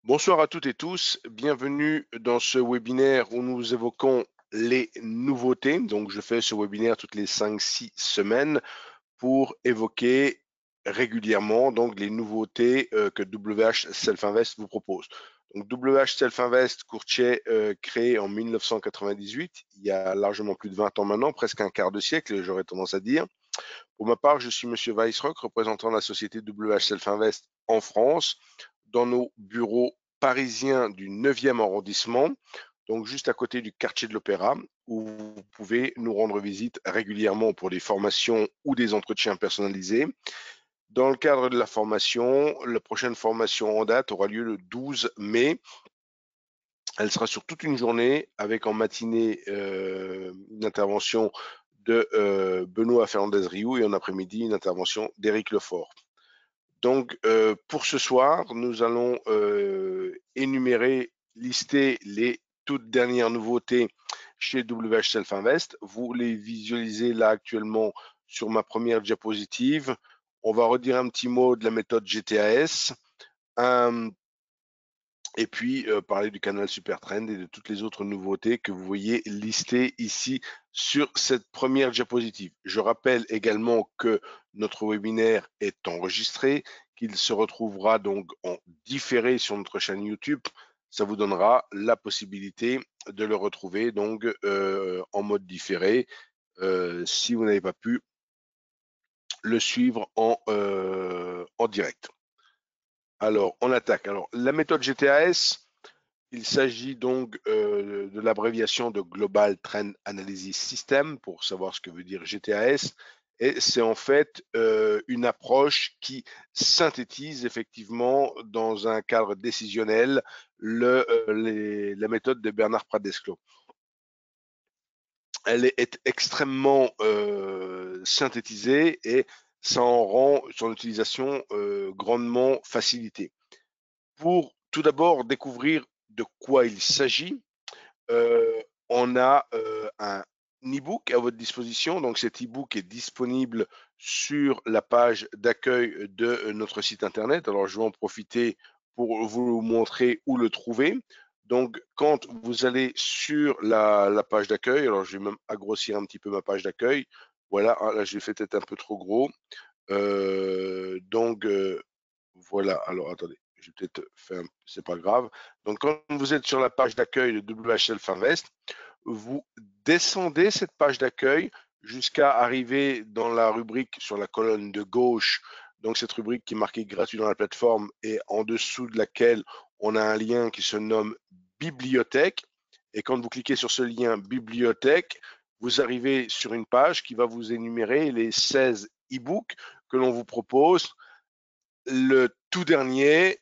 Bonsoir à toutes et tous, bienvenue dans ce webinaire où nous évoquons les nouveautés. Donc je fais ce webinaire toutes les 5-6 semaines pour évoquer régulièrement donc les nouveautés que WH Self Invest vous propose. Donc WH Self Invest, courtier créé en 1998, il y a largement plus de 20 ans maintenant, presque un quart de siècle, j'aurais tendance à dire. Pour ma part, je suis Monsieur Weissrock, représentant la société WH Self Invest en France, dans nos bureaux parisiens du 9e arrondissement, donc juste à côté du quartier de l'Opéra, où vous pouvez nous rendre visite régulièrement pour des formations ou des entretiens personnalisés. Dans le cadre de la formation, la prochaine formation en date aura lieu le 12 mai. Elle sera sur toute une journée avec en matinée une intervention de Benoît Fernandez-Riou et en après-midi une intervention d'Éric Lefort. Donc pour ce soir, nous allons lister les toutes dernières nouveautés chez WH Self Invest. Vous les visualisez là actuellement sur ma première diapositive. On va redire un petit mot de la méthode GTAS. Et puis parler du canal Supertrend et de toutes les autres nouveautés que vous voyez listées ici sur cette première diapositive. Je rappelle également que notre webinaire est enregistré, qu'il se retrouvera donc en différé sur notre chaîne YouTube. Ça vous donnera la possibilité de le retrouver donc en mode différé si vous n'avez pas pu le suivre en direct. Alors, on attaque. Alors, la méthode GTAS, il s'agit donc de l'abréviation de Global Trend Analysis System pour savoir ce que veut dire GTAS. Et c'est en fait une approche qui synthétise effectivement dans un cadre décisionnel la méthode de Bernard Pradesclos. Elle est extrêmement synthétisée et ça en rend son utilisation grandement facilitée. Pour tout d'abord découvrir de quoi il s'agit, on a un e-book à votre disposition. Donc cet e-book est disponible sur la page d'accueil de notre site internet. Alors je vais en profiter pour vous montrer où le trouver. Donc quand vous allez sur la page d'accueil, alors je vais même grossir un petit peu ma page d'accueil. Voilà, là je l'ai fait peut-être un peu trop gros. Voilà, alors attendez, je vais peut-être faire, c'est pas grave. Donc quand vous êtes sur la page d'accueil de WH Self Invest, vous descendez cette page d'accueil jusqu'à arriver dans la rubrique sur la colonne de gauche. Donc cette rubrique qui est marquée gratuit dans la plateforme et en dessous de laquelle on a un lien qui se nomme bibliothèque. Et quand vous cliquez sur ce lien bibliothèque, vous arrivez sur une page qui va vous énumérer les 16 e-books que l'on vous propose. Le tout dernier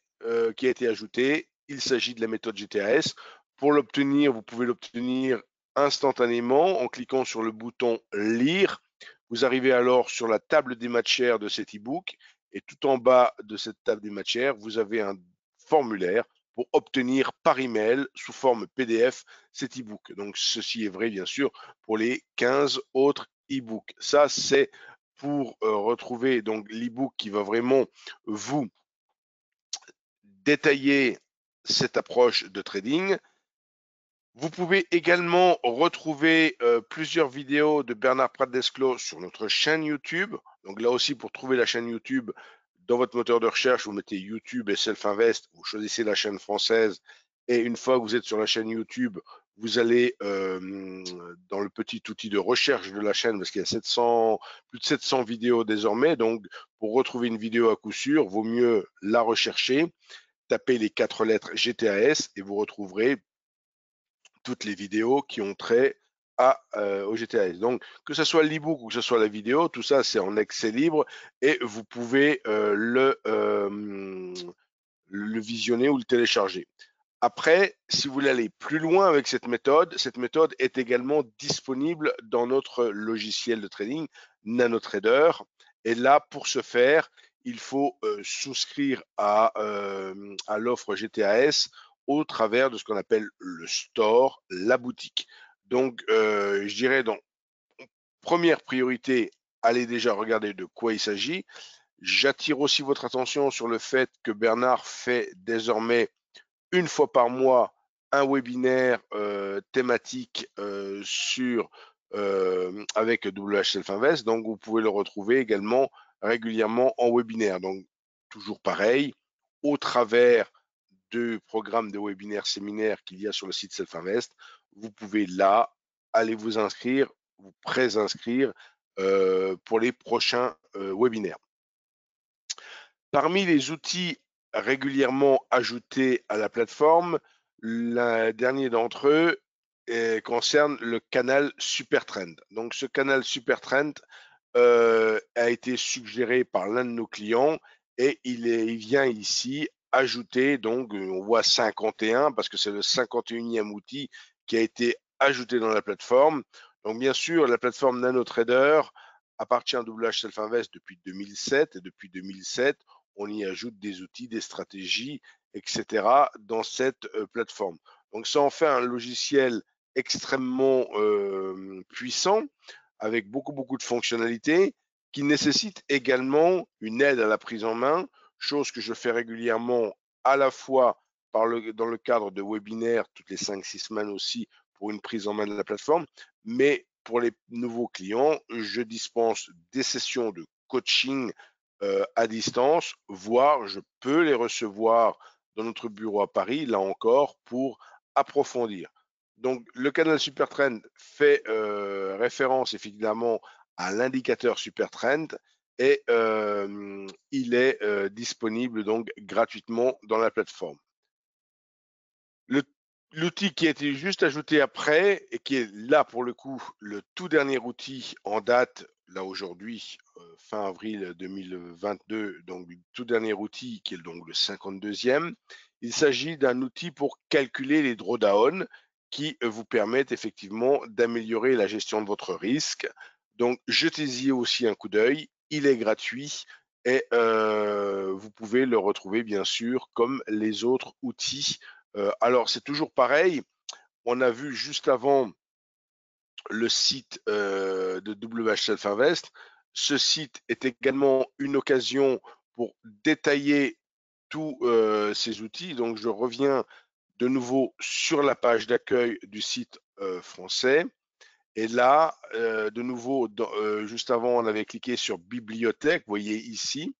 qui a été ajouté, il s'agit de la méthode GTAS. Pour l'obtenir, vous pouvez l'obtenir instantanément en cliquant sur le bouton lire. Vous arrivez alors sur la table des matières de cet e-book et tout en bas de cette table des matières, vous avez un formulaire pour obtenir par email sous forme PDF cet e-book. Donc ceci est vrai bien sûr pour les 15 autres e-books. Ça c'est pour retrouver donc l'e-book qui va vraiment vous détailler cette approche de trading. Vous pouvez également retrouver plusieurs vidéos de Bernard Pradesclos sur notre chaîne YouTube. Donc là aussi, pour trouver la chaîne YouTube, dans votre moteur de recherche, vous mettez YouTube et Self Invest, vous choisissez la chaîne française et une fois que vous êtes sur la chaîne YouTube, vous allez dans le petit outil de recherche de la chaîne parce qu'il y a plus de 700 vidéos désormais. Donc, pour retrouver une vidéo à coup sûr, vaut mieux la rechercher, tapez les 4 lettres GTAS et vous retrouverez toutes les vidéos qui ont trait au GTAS. Donc, que ce soit l'e-book ou que ce soit la vidéo, tout ça, c'est en accès libre et vous pouvez le visionner ou le télécharger. Après, si vous voulez aller plus loin avec cette méthode est également disponible dans notre logiciel de trading NanoTrader. Et là, pour ce faire, il faut souscrire à l'offre GTAS au travers de ce qu'on appelle le store, la boutique. Donc, je dirais donc, première priorité, allez déjà regarder de quoi il s'agit. J'attire aussi votre attention sur le fait que Bernard fait désormais une fois par mois un webinaire thématique avec WH Self Invest. Donc, vous pouvez le retrouver également régulièrement en webinaire. Donc, toujours pareil, au travers du programme de webinaire séminaire qu'il y a sur le site Self Invest, vous pouvez là aller vous inscrire, vous pré-inscrire pour les prochains webinaires. Parmi les outils régulièrement ajoutés à la plateforme, le dernier d'entre eux concerne le canal Supertrend. Donc, ce canal Supertrend a été suggéré par l'un de nos clients et il vient ici ajouter, donc on voit 51 parce que c'est le 51e outil qui a été ajouté dans la plateforme. Donc, bien sûr, la plateforme NanoTrader appartient à WH Self Invest depuis 2007 et depuis 2007, on y ajoute des outils, des stratégies, etc. dans cette plateforme. Donc, ça en fait un logiciel extrêmement puissant avec beaucoup de fonctionnalités qui nécessitent également une aide à la prise en main, chose que je fais régulièrement à la fois dans le cadre de webinaires toutes les 5-6 semaines aussi pour une prise en main de la plateforme, mais pour les nouveaux clients, je dispense des sessions de coaching à distance, voire je peux les recevoir dans notre bureau à Paris, là encore, pour approfondir. Donc, le canal Supertrend fait référence évidemment à l'indicateur Supertrend et il est disponible donc gratuitement dans la plateforme. L'outil qui a été juste ajouté après et qui est là pour le coup le tout dernier outil en date, là aujourd'hui, fin avril 2022, donc le tout dernier outil qui est donc le 52e, il s'agit d'un outil pour calculer les drawdowns qui vous permettent effectivement d'améliorer la gestion de votre risque. Donc jetez-y aussi un coup d'œil, il est gratuit et vous pouvez le retrouver bien sûr comme les autres outils. Alors, c'est toujours pareil. On a vu juste avant le site de WH Self Invest. Ce site est également une occasion pour détailler tous ces outils. Donc, je reviens de nouveau sur la page d'accueil du site français. Et là, de nouveau, juste avant, on avait cliqué sur bibliothèque, vous voyez ici.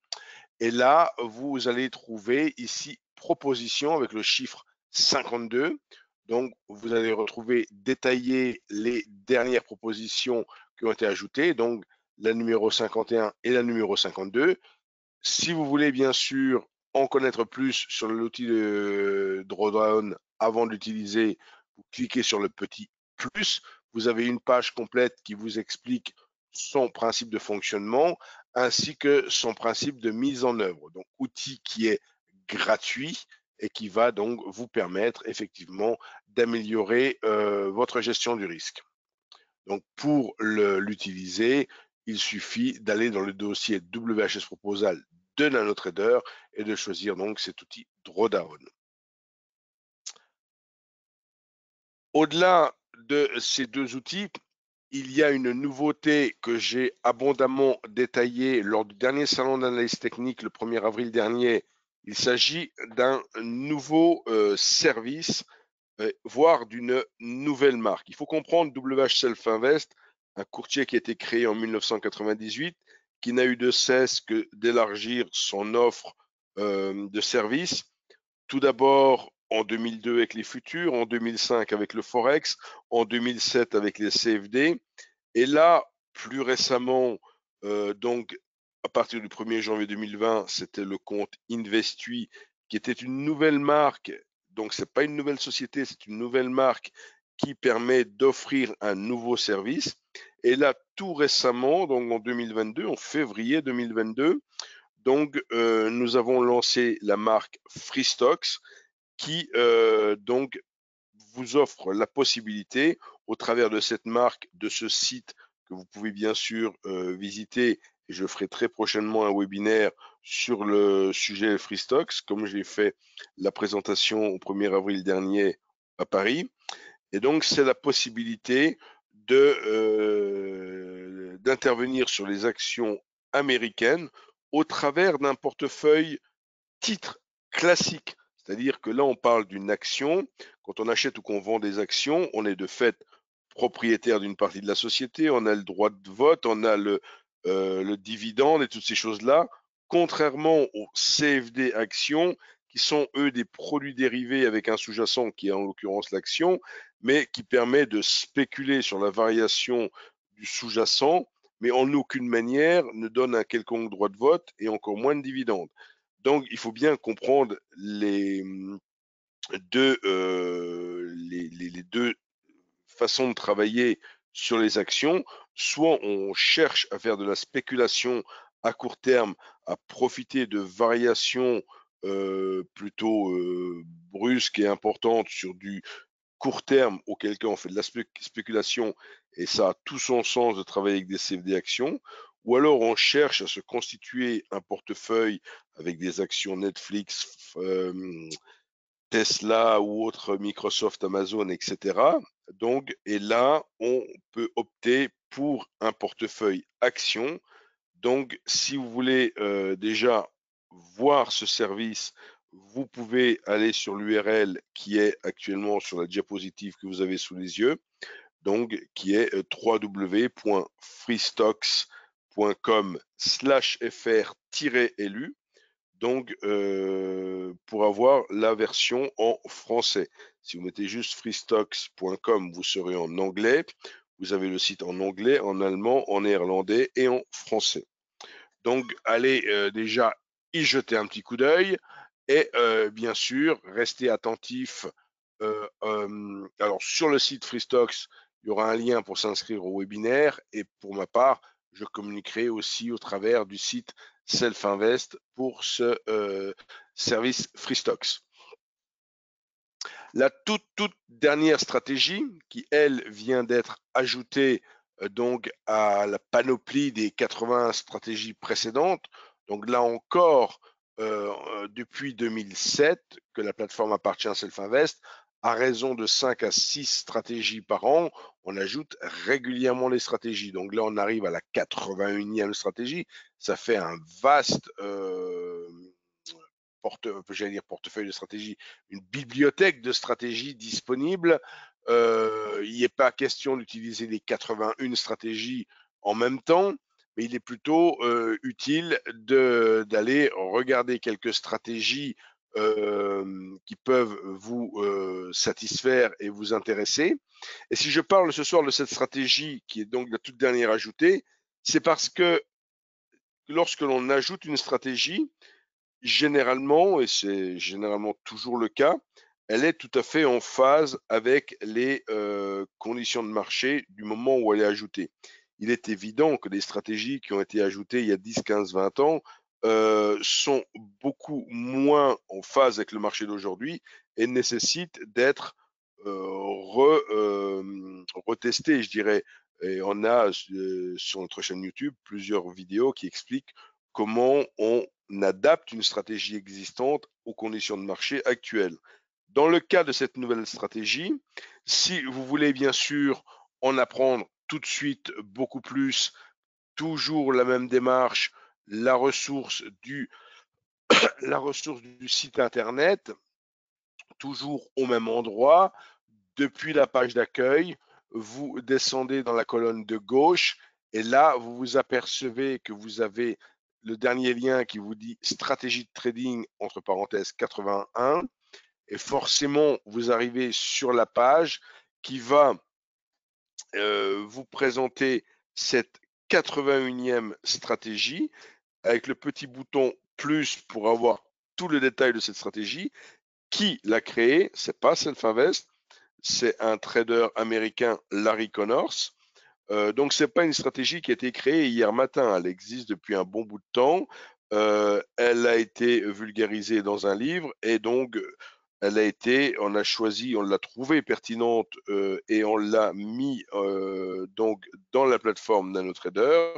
Et là, vous allez trouver ici proposition avec le chiffre 52. Donc, vous allez retrouver détaillé les dernières propositions qui ont été ajoutées, donc la numéro 51 et la numéro 52. Si vous voulez bien sûr en connaître plus sur l'outil de drawdown avant de l'utiliser, vous cliquez sur le petit plus. Vous avez une page complète qui vous explique son principe de fonctionnement ainsi que son principe de mise en œuvre. Donc, outil qui est gratuit et qui va donc vous permettre effectivement d'améliorer votre gestion du risque. Donc, pour l'utiliser, il suffit d'aller dans le dossier WHS Proposal de NanoTrader et de choisir donc cet outil Drawdown. Au-delà de ces deux outils, il y a une nouveauté que j'ai abondamment détaillée lors du dernier salon d'analyse technique le 1er avril dernier. Il s'agit d'un nouveau service, voire d'une nouvelle marque. Il faut comprendre WH Self Invest, un courtier qui a été créé en 1998, qui n'a eu de cesse que d'élargir son offre de services. Tout d'abord en 2002 avec les futurs, en 2005 avec le Forex, en 2007 avec les CFD. Et là, plus récemment, donc à partir du 1er janvier 2020, c'était le compte Investui, qui était une nouvelle marque. Donc, ce n'est pas une nouvelle société, c'est une nouvelle marque qui permet d'offrir un nouveau service. Et là, tout récemment, donc en 2022, en février 2022, donc nous avons lancé la marque Freestocks qui donc vous offre la possibilité, au travers de cette marque, de ce site que vous pouvez bien sûr visiter, et je ferai très prochainement un webinaire sur le sujet Freestocks, comme j'ai fait la présentation au 1er avril dernier à Paris. Et donc, c'est la possibilité d'intervenir sur les actions américaines au travers d'un portefeuille titre classique, C'est-à-dire que là, on parle d'une action. Quand on achète ou qu'on vend des actions, on est de fait propriétaire d'une partie de la société, on a le droit de vote, on a le dividende et toutes ces choses-là, contrairement aux CFD actions, qui sont, eux, des produits dérivés avec un sous-jacent qui est en l'occurrence l'action, mais qui permet de spéculer sur la variation du sous-jacent, mais en aucune manière ne donne un quelconque droit de vote et encore moins de dividendes. Donc, il faut bien comprendre les deux façons de travailler sur les actions. Soit on cherche à faire de la spéculation à court terme, à profiter de variations plutôt brusques et importantes sur du court terme, auquel cas on fait de la spéculation, et ça a tout son sens de travailler avec des CFD actions. Ou alors on cherche à se constituer un portefeuille avec des actions Netflix, Tesla ou autres, Microsoft, Amazon, etc. Donc, et là, on peut opter pour un portefeuille action. Donc, si vous voulez déjà voir ce service, vous pouvez aller sur l'URL qui est actuellement sur la diapositive que vous avez sous les yeux, donc qui est www.freestocks.com/fr-lu, donc pour avoir la version en français. Si vous mettez juste freestocks.com, vous serez en anglais. Vous avez le site en anglais, en allemand, en néerlandais et en français. Donc, allez déjà y jeter un petit coup d'œil et bien sûr, restez attentif. Alors, sur le site Freestocks, il y aura un lien pour s'inscrire au webinaire et pour ma part, je communiquerai aussi au travers du site Self-Invest pour ce service Freestocks. La toute dernière stratégie qui, elle, vient d'être ajoutée donc à la panoplie des 80 stratégies précédentes. Donc là encore, depuis 2007, que la plateforme appartient à Self-Invest, à raison de 5 à 6 stratégies par an, on ajoute régulièrement les stratégies. Donc là, on arrive à la 81e stratégie. Ça fait un vaste portefeuille de stratégie, une bibliothèque de stratégies disponibles. Il n'est pas question d'utiliser les 81 stratégies en même temps, mais il est plutôt utile d'aller regarder quelques stratégies qui peuvent vous satisfaire et vous intéresser. Et si je parle ce soir de cette stratégie, qui est donc la toute dernière ajoutée, c'est parce que lorsque l'on ajoute une stratégie, généralement, et c'est généralement toujours le cas, elle est tout à fait en phase avec les conditions de marché du moment où elle est ajoutée. Il est évident que les stratégies qui ont été ajoutées il y a 10, 15, 20 ans sont beaucoup moins en phase avec le marché d'aujourd'hui et nécessitent d'être retestées, je dirais. Et on a sur notre chaîne YouTube plusieurs vidéos qui expliquent comment on adapte une stratégie existante aux conditions de marché actuelles. Dans le cas de cette nouvelle stratégie, si vous voulez bien sûr en apprendre tout de suite beaucoup plus, toujours la même démarche, la ressource du site internet, toujours au même endroit, depuis la page d'accueil, vous descendez dans la colonne de gauche et là, vous vous apercevez que vous avez le dernier lien qui vous dit stratégie de trading, entre parenthèses 81, et forcément, vous arrivez sur la page qui va vous présenter cette 81e stratégie avec le petit bouton plus pour avoir tout le détail de cette stratégie. Qui l'a créée? C'est pas Self-Invest, c'est un trader américain, Larry Connors. Donc, ce n'est pas une stratégie qui a été créée hier matin. Elle existe depuis un bon bout de temps. Elle a été vulgarisée dans un livre et donc on a choisi, on l'a trouvée pertinente et on l'a mis donc dans la plateforme NanoTrader.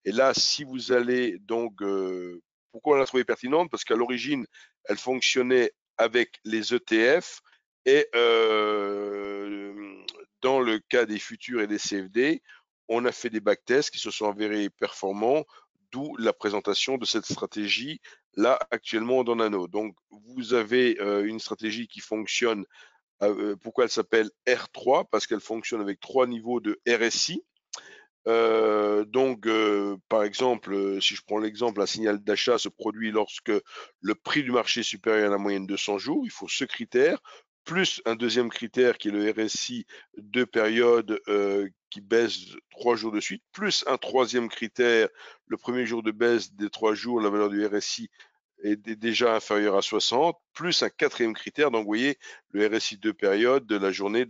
Et là, si vous allez donc, pourquoi on l'a trouvée pertinente? Parce qu'à l'origine, elle fonctionnait avec les ETF et dans le cas des futurs et des CFD, on a fait des backtests qui se sont avérés performants, d'où la présentation de cette stratégie là actuellement dans Nano. Donc vous avez une stratégie qui fonctionne. Pourquoi elle s'appelle R3? Parce qu'elle fonctionne avec 3 niveaux de RSI. Par exemple, si je prends l'exemple, un signal d'achat se produit lorsque le prix du marché est supérieur à la moyenne de 100 jours. Il faut ce critère, plus un deuxième critère qui est le RSI de période qui baisse 3 jours de suite, plus un troisième critère, le premier jour de baisse des 3 jours, la valeur du RSI est déjà inférieure à 60, plus un quatrième critère, donc vous voyez le RSI de période de la journée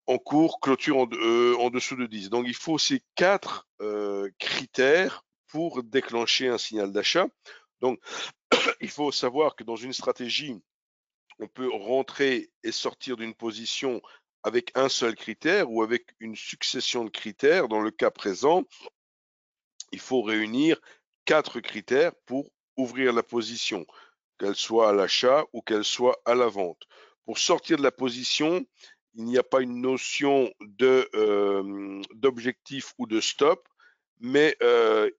en cours, clôture en dessous de 10. Donc il faut ces 4 critères pour déclencher un signal d'achat. Donc il faut savoir que dans une stratégie, on peut rentrer et sortir d'une position avec un seul critère ou avec une succession de critères. Dans le cas présent, il faut réunir 4 critères pour ouvrir la position, qu'elle soit à l'achat ou qu'elle soit à la vente. Pour sortir de la position, il n'y a pas une notion d'objectif ou de stop, mais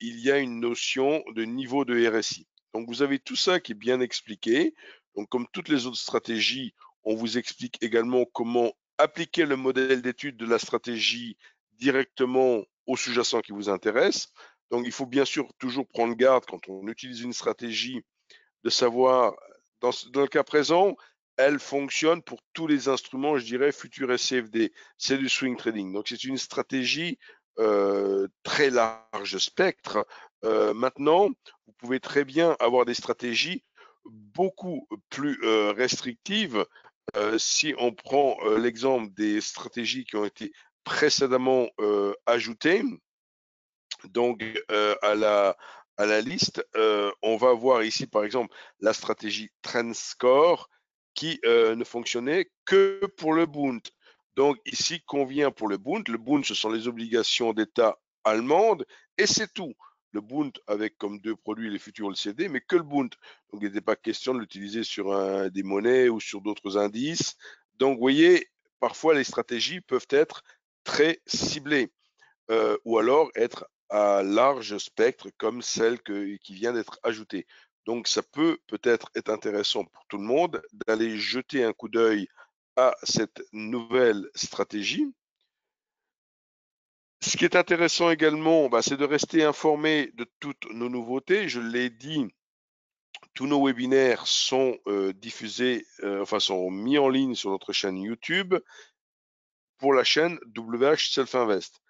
il y a une notion de niveau de RSI. Donc vous avez tout ça qui est bien expliqué. Donc comme toutes les autres stratégies, on vous explique également comment appliquer le modèle d'étude de la stratégie directement au sous-jacent qui vous intéresse. Donc il faut bien sûr toujours prendre garde quand on utilise une stratégie de savoir, dans le cas présent, elle fonctionne pour tous les instruments, je dirais, futurs et CFD. C'est du swing trading. Donc c'est une stratégie très large spectre. Maintenant, vous pouvez très bien avoir des stratégies beaucoup plus restrictives. Si on prend l'exemple des stratégies qui ont été précédemment ajoutées, donc à la liste, on va voir ici par exemple la stratégie Trend Score qui ne fonctionnait que pour le Bund. Donc ici convient pour le Bund. Le Bund, ce sont les obligations d'État allemandes et c'est tout. Le Bund avec comme deux produits les futurs LCD, mais que le Bund. Donc il n'était pas question de l'utiliser sur des monnaies ou sur d'autres indices. Donc vous voyez, parfois les stratégies peuvent être très ciblées ou alors être à large spectre comme celle qui vient d'être ajoutée. Donc ça peut-être être intéressant pour tout le monde d'aller jeter un coup d'œil à cette nouvelle stratégie. Ce qui est intéressant également, c'est de rester informé de toutes nos nouveautés. Je l'ai dit, tous nos webinaires sont diffusés, sont mis en ligne sur notre chaîne YouTube pour la chaîne WH Self Invest.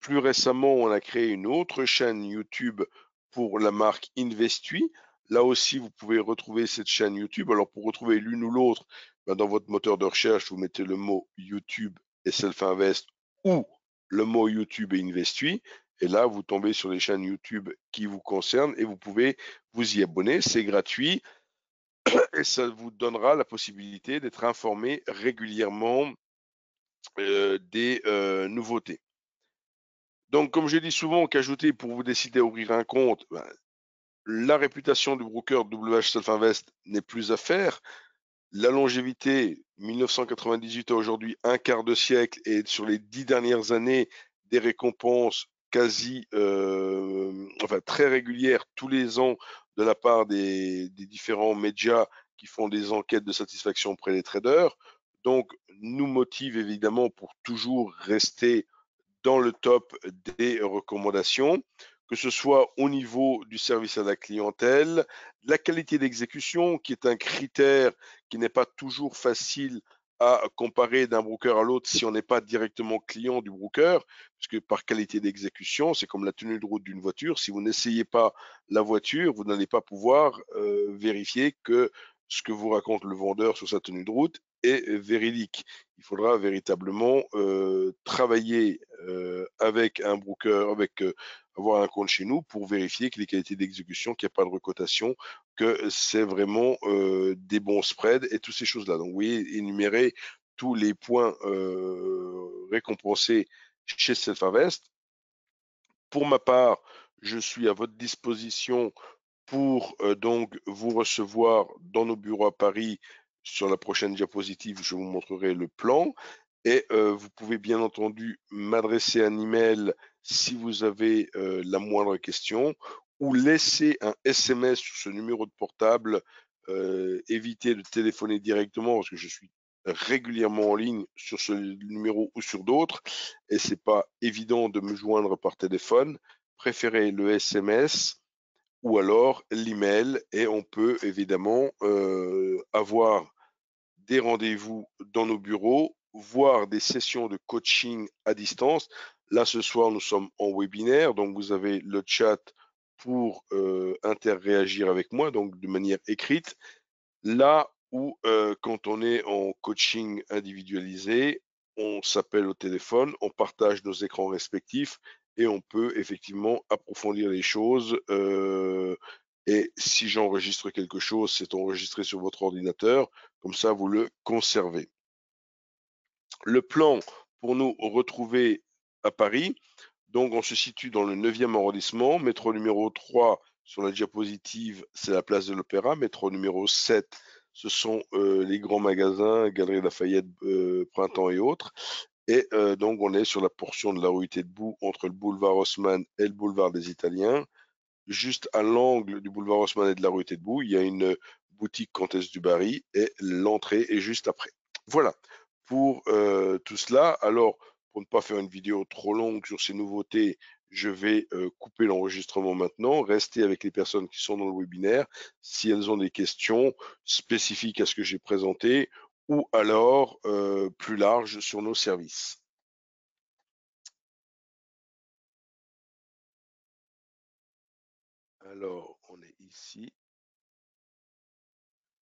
Plus récemment, on a créé une autre chaîne YouTube pour la marque Investui. Là aussi, vous pouvez retrouver cette chaîne YouTube. Alors, pour retrouver l'une ou l'autre, dans votre moteur de recherche, vous mettez le mot YouTube et Self Invest ou le mot YouTube et Investui. Et là, vous tombez sur les chaînes YouTube qui vous concernent et vous pouvez vous y abonner. C'est gratuit et ça vous donnera la possibilité d'être informé régulièrement des nouveautés. Donc, comme je dis souvent, qu'ajouter pour vous décider à ouvrir un compte, la réputation du broker WH Self Invest n'est plus à faire. La longévité, 1998 à aujourd'hui, un quart de siècle, et sur les 10 dernières années, des récompenses très régulières tous les ans de la part des différents médias qui font des enquêtes de satisfaction auprès des traders. Donc, nous motive évidemment pour toujours rester dans le top des recommandations, que ce soit au niveau du service à la clientèle, la qualité d'exécution, qui est un critère qui n'est pas toujours facile à comparer d'un broker à l'autre si on n'est pas directement client du broker, parce que par qualité d'exécution, c'est comme la tenue de route d'une voiture. Si vous n'essayez pas la voiture, vous n'allez pas pouvoir vérifier que ce que vous raconte le vendeur sur sa tenue de route est véridique. Il faudra véritablement travailler avec un broker, avoir un compte chez nous pour vérifier que les qualités d'exécution, qu'il n'y a pas de recotation, que c'est vraiment des bons spreads et toutes ces choses-là. Donc, vous voyez, énumérer tous les points récompensés chez Self-Invest. Pour ma part, je suis à votre disposition pour donc vous recevoir dans nos bureaux à Paris. Sur la prochaine diapositive, je vous montrerai le plan. Et vous pouvez bien entendu m'adresser un email si vous avez la moindre question ou laisser un SMS sur ce numéro de portable. Évitez de téléphoner directement parce que je suis régulièrement en ligne sur ce numéro ou sur d'autres et c'est pas évident de me joindre par téléphone. Préférez le SMS ou alors l'email et on peut évidemment avoir des rendez-vous dans nos bureaux, voir des sessions de coaching à distance. Là, ce soir, nous sommes en webinaire, donc vous avez le chat pour interréagir avec moi, donc de manière écrite. Là où, quand on est en coaching individualisé, on s'appelle au téléphone, on partage nos écrans respectifs et on peut effectivement approfondir les choses. Et si j'enregistre quelque chose, c'est enregistré sur votre ordinateur, comme ça vous le conservez. Le plan pour nous retrouver à Paris, donc on se situe dans le 9e arrondissement, métro numéro 3 sur la diapositive, c'est la place de l'Opéra, métro numéro 7, ce sont les grands magasins, Galerie Lafayette, Printemps et autres. Et donc on est sur la portion de la rue Taitbout entre le boulevard Haussmann et le boulevard des Italiens. Juste à l'angle du boulevard Haussmann et de la rue Taitbout, il y a une boutique Comtesse du Barry et l'entrée est juste après. Voilà pour tout cela. Alors, pour ne pas faire une vidéo trop longue sur ces nouveautés, je vais couper l'enregistrement maintenant, rester avec les personnes qui sont dans le webinaire si elles ont des questions spécifiques à ce que j'ai présenté ou alors plus larges sur nos services. Alors, on est ici.